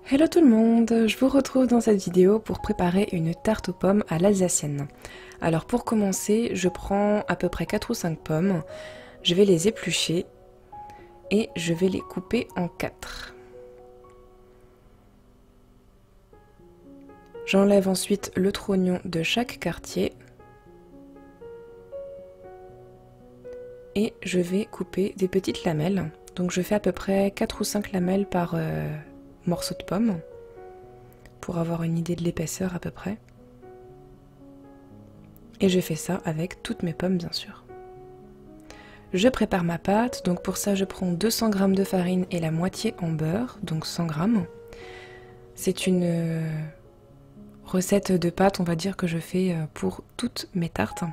Hello tout le monde, je vous retrouve dans cette vidéo pour préparer une tarte aux pommes à l'alsacienne. Alors pour commencer, je prends à peu près 4 ou 5 pommes, je vais les éplucher et je vais les couper en 4. J'enlève ensuite le trognon de chaque quartier et je vais couper des petites lamelles. Donc je fais à peu près 4 ou 5 lamelles par morceau de pomme pour avoir une idée de l'épaisseur à peu près. Et je fais ça avec toutes mes pommes bien sûr. Je prépare ma pâte, donc pour ça je prends 200 g de farine et la moitié en beurre, donc 100 g. C'est une recette de pâte, on va dire, que je fais pour toutes mes tartes,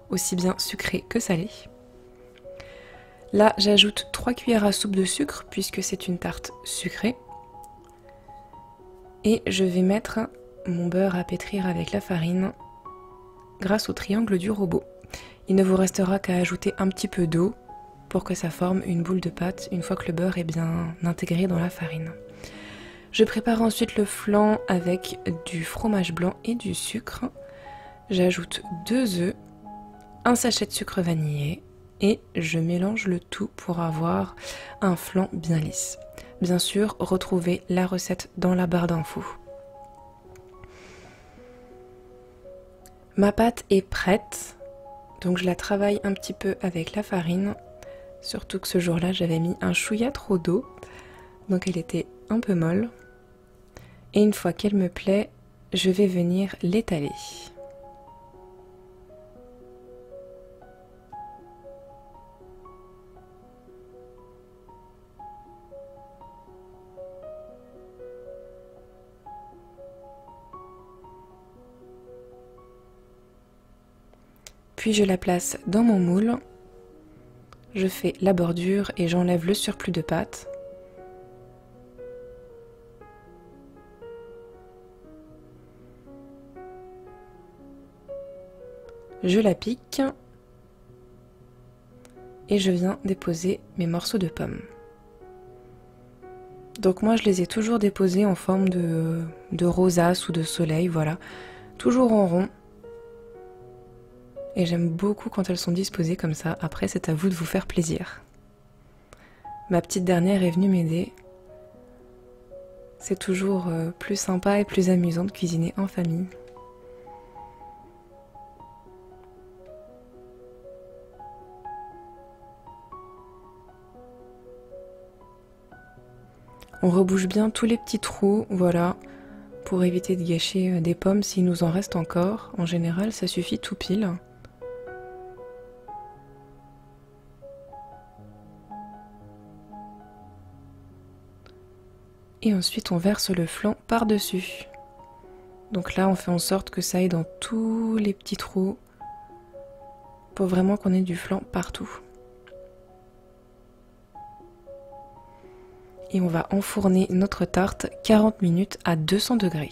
aussi bien sucrées que salées. Là j'ajoute 3 cuillères à soupe de sucre puisque c'est une tarte sucrée. Et je vais mettre mon beurre à pétrir avec la farine grâce au triangle du robot. Il ne vous restera qu'à ajouter un petit peu d'eau pour que ça forme une boule de pâte une fois que le beurre est bien intégré dans la farine. Je prépare ensuite le flan avec du fromage blanc et du sucre. J'ajoute 2 œufs, un sachet de sucre vanillé et je mélange le tout pour avoir un flan bien lisse. Bien sûr, retrouvez la recette dans la barre d'infos. Ma pâte est prête, donc je la travaille un petit peu avec la farine. Surtout que ce jour-là, j'avais mis un chouïa trop d'eau, donc elle était un peu molle. Et une fois qu'elle me plaît, je vais venir l'étaler. Puis je la place dans mon moule. Je fais la bordure et j'enlève le surplus de pâte. Je la pique et je viens déposer mes morceaux de pommes. Donc moi je les ai toujours déposés en forme de rosace ou de soleil, voilà, toujours en rond. Et j'aime beaucoup quand elles sont disposées comme ça. Après, c'est à vous de vous faire plaisir. Ma petite dernière est venue m'aider. C'est toujours plus sympa et plus amusant de cuisiner en famille. On rebouche bien tous les petits trous, voilà, pour éviter de gâcher des pommes s'il nous en reste encore. En général, ça suffit tout pile. Et ensuite on verse le flan par-dessus. Donc là on fait en sorte que ça aille dans tous les petits trous pour vraiment qu'on ait du flan partout. Et on va enfourner notre tarte 40 minutes à 200 degrés.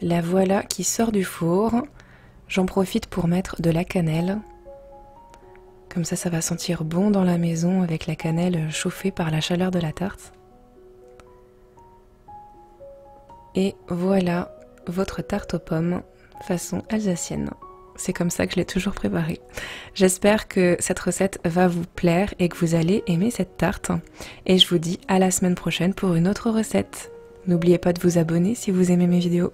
La voilà qui sort du four. J'en profite pour mettre de la cannelle. Comme ça va sentir bon dans la maison avec la cannelle chauffée par la chaleur de la tarte. Et voilà votre tarte aux pommes façon alsacienne. C'est comme ça que je l'ai toujours préparée. J'espère que cette recette va vous plaire et que vous allez aimer cette tarte. Et je vous dis à la semaine prochaine pour une autre recette. N'oubliez pas de vous abonner si vous aimez mes vidéos.